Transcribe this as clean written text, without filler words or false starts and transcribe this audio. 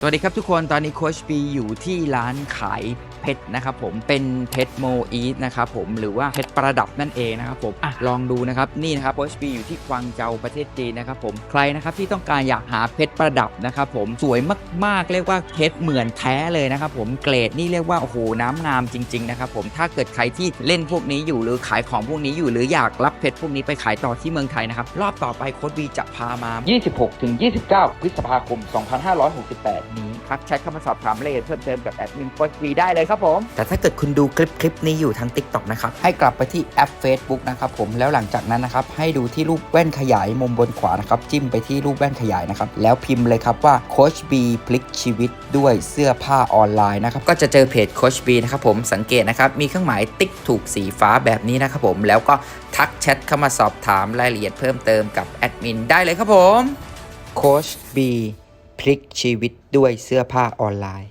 สวัสดีครับทุกคนตอนนี้โค้ชปีอยู่ที่ร้านขายเพชรนะครับผมเป็นเพชรโมอีทนะครับผมหรือว่าเพชรประดับนั่นเองนะครับผมลองดูนะครับนี่นะครับโค้ชปีอยู่ที่กวางเจาประเทศจีนนะครับผมใครนะครับที่ต้องการอยากหาเพชรประดับนะครับผมสวยมากๆเรียกว่าเพชรเหมือนแท้เลยนะครับผมเกรดนี่เรียกว่าโอ้โหน้ำงามจริงๆนะครับผมถ้าเกิดใครที่เล่นพวกนี้อยู่หรือขายของพวกนี้อยู่หรืออยากรับเพชรพวกนี้ไปขายต่อที่เมืองไทยนะครับรอบต่อไปโค้ชปีจะพามา 26-29 พฤษภาคม 2568 นี้ทักแชทเข้ามาสอบถามรายละเอียดเพิ่มเติมกับแอดมินโค้ชปีได้เลยครับผมแต่ถ้าเกิดคุณดูคลิปนี้อยู่ทาง TikTok นะครับให้กลับไปที่แอป Facebook นะครับผมแล้วหลังจากนั้นนะครับให้ดูที่รูปแว่นขยายมุมบนขวานะครับจิ้มไปที่รูปแว่นขยายนะครับแล้วพิมพ์เลยครับว่าโค้ชบีพลิกชีวิตด้วยเสื้อผ้าออนไลน์นะครับก็จะเจอเพจโค้ชบีนะครับผมสังเกตนะครับมีเครื่องหมายติ๊กถูกสีฟ้าแบบนี้นะครับผมแล้วก็ทักแชทเข้ามาสอบถามรายละเอียดเพิ่มเติมกับแอดมินได้เลยครับผมโค้ชบีพลิกชีวิตด้วยเสื้อผ้าออนไลน์